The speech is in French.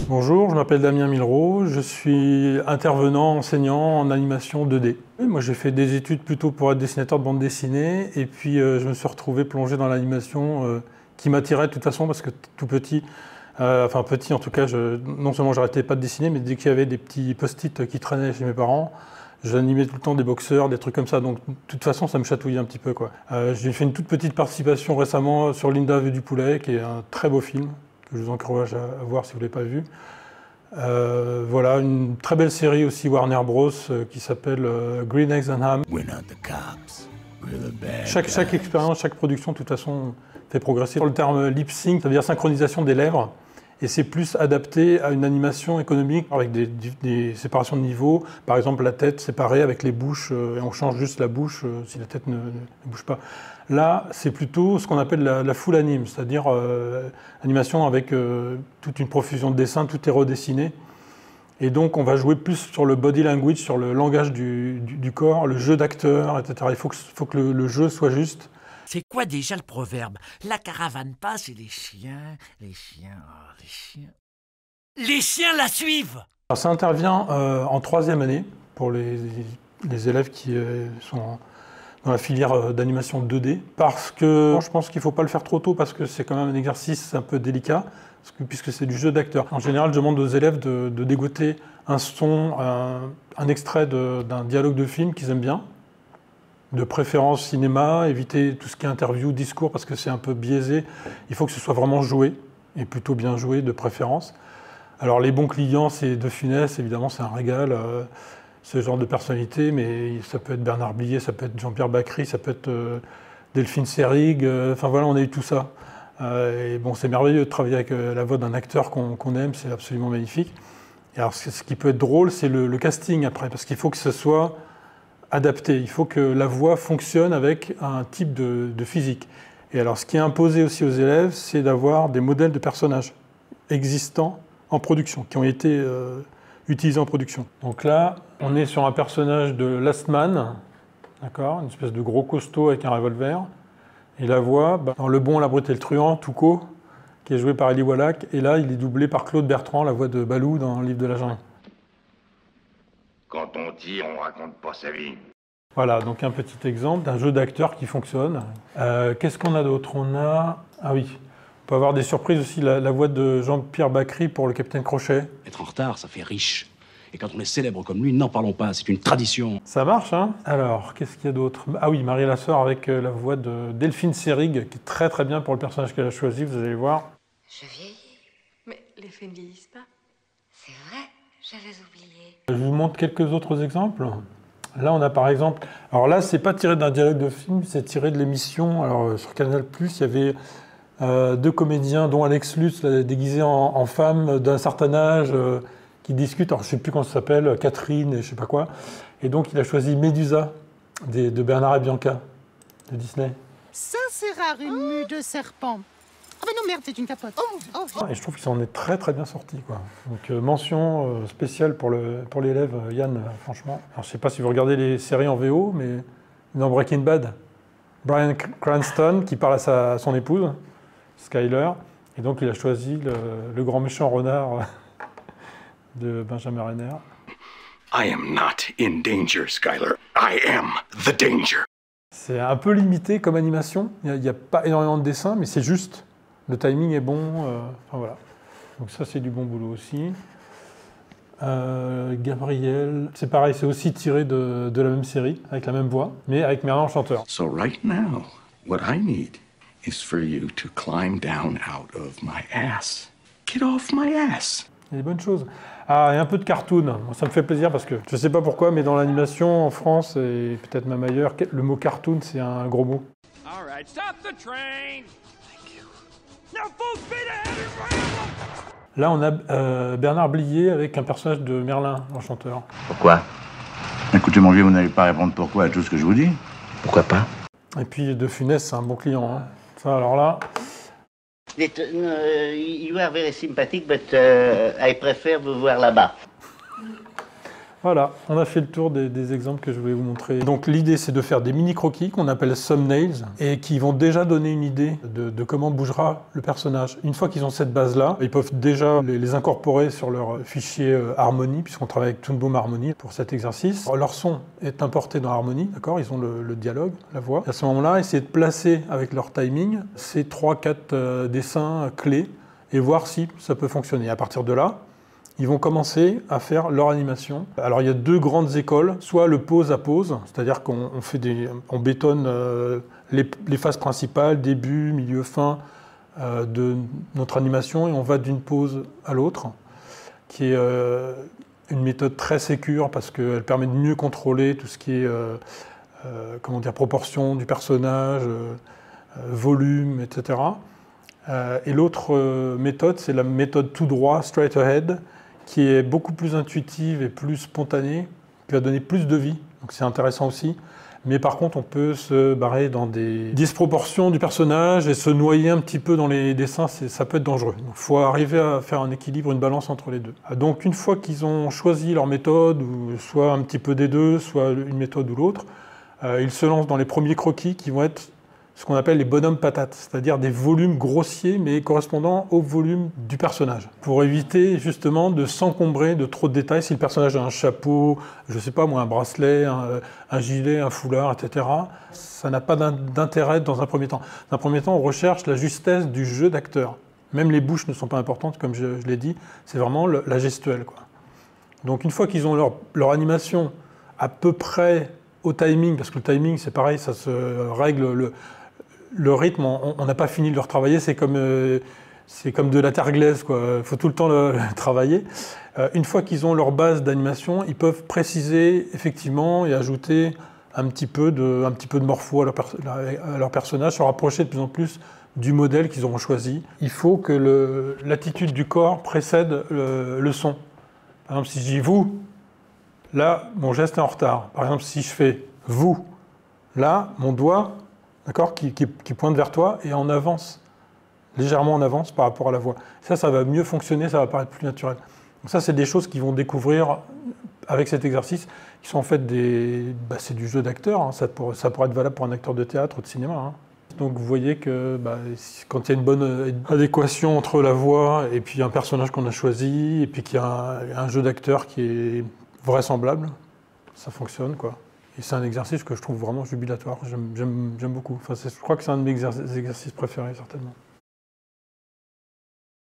Bonjour, je m'appelle Damien Milraud, je suis intervenant, enseignant en animation 2D. Moi j'ai fait des études plutôt pour être dessinateur de bande dessinée et puis je me suis retrouvé plongé dans l'animation qui m'attirait de toute façon parce que tout petit, enfin petit en tout cas, non seulement j'arrêtais pas de dessiner mais dès qu'il y avait des petits post-it qui traînaient chez mes parents, j'animais tout le temps des boxeurs, des trucs comme ça, donc de toute façon ça me chatouillait un petit peu, quoi. J'ai fait une toute petite participation récemment sur Linda Vue du Poulet, qui est un très beau film, que je vous encourage à voir si vous ne l'avez pas vu. Voilà, une très belle série aussi Warner Bros. Qui s'appelle Green Eggs and Ham. Chaque expérience, chaque production, de toute façon, fait progresser. Sur le terme lip sync, ça veut dire synchronisation des lèvres. Et c'est plus adapté à une animation économique avec des séparations de niveaux. Par exemple, la tête séparée avec les bouches, et on change juste la bouche si la tête ne bouge pas. Là, c'est plutôt ce qu'on appelle la full anime, c'est-à-dire animation avec toute une profusion de dessins, tout est redessiné. Et donc, on va jouer plus sur le body language, sur le langage du corps, le jeu d'acteur, etc. Il faut que le jeu soit juste. C'est quoi déjà le proverbe? La caravane passe et les chiens, oh, les chiens la suivent! Alors, ça intervient en 3e année pour les élèves qui sont dans la filière d'animation 2D, parce que je pense qu'il ne faut pas le faire trop tôt, parce que c'est quand même un exercice un peu délicat, puisque c'est du jeu d'acteur. En général, je demande aux élèves de dégoter un son, un extrait d'un dialogue de film qu'ils aiment bien, de préférence cinéma, éviter tout ce qui est interview, discours, parce que c'est un peu biaisé. Il faut que ce soit vraiment joué, et plutôt bien joué de préférence. Alors les bons clients, c'est De Funès, évidemment, c'est un régal, ce genre de personnalité, mais ça peut être Bernard Blier, ça peut être Jean-Pierre Bacry, ça peut être Delphine Seyrig, enfin voilà, on a eu tout ça. Et bon, c'est merveilleux de travailler avec la voix d'un acteur qu'on aime, c'est absolument magnifique. Et alors ce qui peut être drôle, c'est le casting après, parce qu'il faut que ce soit adapté, il faut que la voix fonctionne avec un type de physique. Et alors ce qui est imposé aussi aux élèves, c'est d'avoir des modèles de personnages existants en production, qui ont été utilisés en production. Donc là, on est sur un personnage de Last Man, d'accord, une espèce de gros costaud avec un revolver. Et la voix, dans Le Bon, la Brute et le Truand, Touko, qui est joué par Eli Wallach. Et là, il est doublé par Claude Bertrand, la voix de Balou dans Le Livre de la Jungle. Quand on tire, on raconte pas sa vie. Voilà, donc un petit exemple d'un jeu d'acteur qui fonctionne. Qu'est-ce qu'on a d'autre? On a... Ah oui, on peut avoir des surprises aussi. La voix de Jean-Pierre Bacry pour le Capitaine Crochet. Être en retard, ça fait riche. Et quand on est célèbre comme lui, n'en parlons pas, c'est une tradition. Ça marche, hein? Alors, qu'est-ce qu'il y a d'autre? Ah oui, Marie Lasseur avec la voix de Delphine Seyrig, qui est très très bien pour le personnage qu'elle a choisi, vous allez voir. Je vieillis. Mais les faits ne vieillissent pas. C'est vrai, j'avais oublié. Je vous montre quelques autres exemples. Là, on a par exemple... Alors là, c'est pas tiré d'un dialogue de film, c'est tiré de l'émission. Alors, sur Canal+, il y avait 2 comédiens, dont Alex Lutz, déguisé en femme d'un certain âge, qui discutent. Alors, je sais plus comment ça s'appelle, Catherine et je sais pas quoi. Et donc, il a choisi Médusa, de Bernard et Bianca, de Disney. Ça, c'est rare, une mue de serpent. Ah ben non, merde, c'est une capote. Et je trouve qu'il s'en est très très bien sorti, quoi. Donc mention spéciale pour l'élève Yann, franchement. Alors je sais pas si vous regardez les séries en VO, mais dans Breaking Bad, Bryan Cranston qui parle à son épouse, Skyler, et donc il a choisi le grand méchant renard de Benjamin Renner. I am not in danger, Skyler. I am the danger. C'est un peu limité comme animation, il n'y a pas énormément de dessins, mais c'est juste. Le timing est bon, enfin voilà. Donc ça, c'est du bon boulot aussi. Gabriel, c'est pareil, c'est aussi tiré de la même série, avec la même voix, mais avec Merlin Enchanteur. So right now, what I need is for you to climb down out of my ass. Get off my ass. Il y a des bonnes choses. Ah, et un peu de cartoon. Bon, ça me fait plaisir parce que je ne sais pas pourquoi, mais dans l'animation en France et peut-être même ailleurs, le mot cartoon, c'est un gros mot. All right, stop the train. Now full speed ahead and ram. Là, on a Bernard Blier avec un personnage de Merlin, l'Enchanteur. Pourquoi? Écoutez, mon vieux, vous n'allez pas répondre pourquoi à tout ce que je vous dis. Pourquoi pas? Et puis De Funès, c'est un bon client. Hein. Ça, alors là... You are very sympathetic, but I prefer vous voir là-bas. Voilà, on a fait le tour des exemples que je voulais vous montrer. Donc l'idée, c'est de faire des mini-croquis qu'on appelle thumbnails et qui vont déjà donner une idée de comment bougera le personnage. Une fois qu'ils ont cette base-là, ils peuvent déjà les incorporer sur leur fichier Harmony, puisqu'on travaille avec Toon Boom Harmony pour cet exercice. Alors, leur son est importé dans Harmony, d'accord? Ils ont le dialogue, la voix. Et à ce moment-là, essayer de placer avec leur timing ces 3-4 dessins clés et voir si ça peut fonctionner. À partir de là, ils vont commencer à faire leur animation. Alors il y a 2 grandes écoles, soit le pause à pause, c'est-à-dire on bétonne les phases principales, début, milieu, fin de notre animation et on va d'une pause à l'autre, qui est une méthode très sécure parce qu'elle permet de mieux contrôler tout ce qui est proportion du personnage, volume, etc. Et l'autre méthode, c'est la méthode tout droit, straight ahead, qui est beaucoup plus intuitive et plus spontanée, qui va donner plus de vie, donc c'est intéressant aussi. Mais par contre, on peut se barrer dans des disproportions du personnage et se noyer un petit peu dans les dessins, ça peut être dangereux. Il faut arriver à faire un équilibre, une balance entre les deux. Donc une fois qu'ils ont choisi leur méthode, ou soit un petit peu des deux, soit une méthode ou l'autre, ils se lancent dans les premiers croquis qui vont être ce qu'on appelle les bonhommes patates, c'est-à-dire des volumes grossiers mais correspondant au volume du personnage, pour éviter justement de s'encombrer de trop de détails. Si le personnage a un chapeau, je sais pas moi, un bracelet, un gilet, un foulard, etc., ça n'a pas d'intérêt dans un premier temps. Dans un premier temps, on recherche la justesse du jeu d'acteur. Même les bouches ne sont pas importantes, comme je l'ai dit, c'est vraiment la gestuelle, quoi. Donc une fois qu'ils ont leur animation à peu près au timing, parce que le timing c'est pareil, ça se règle, le rythme, on n'a pas fini de le retravailler, c'est comme de la terre glaise, quoi. Il faut tout le temps le travailler. Une fois qu'ils ont leur base d'animation, ils peuvent préciser effectivement et ajouter un petit peu de morpho à leur personnage, se rapprocher de plus en plus du modèle qu'ils auront choisi. Il faut que l'attitude du corps précède le son. Par exemple, si je dis « vous », là, mon geste est en retard. Par exemple, si je fais « vous », là, mon doigt, d'accord, qui pointe vers toi et en avance, légèrement en avance par rapport à la voix. Ça va mieux fonctionner, ça va paraître plus naturel. Donc ça, c'est des choses qu'ils vont découvrir avec cet exercice, qui sont en fait c'est du jeu d'acteur, hein. Ça pourrait être valable pour un acteur de théâtre ou de cinéma, hein. Donc vous voyez que quand il y a une bonne adéquation entre la voix et puis un personnage qu'on a choisi, et puis qu'il y a un jeu d'acteur qui est vraisemblable, ça fonctionne, quoi. Et c'est un exercice que je trouve vraiment jubilatoire, j'aime beaucoup. Enfin, je crois que c'est un de mes exercices préférés, certainement.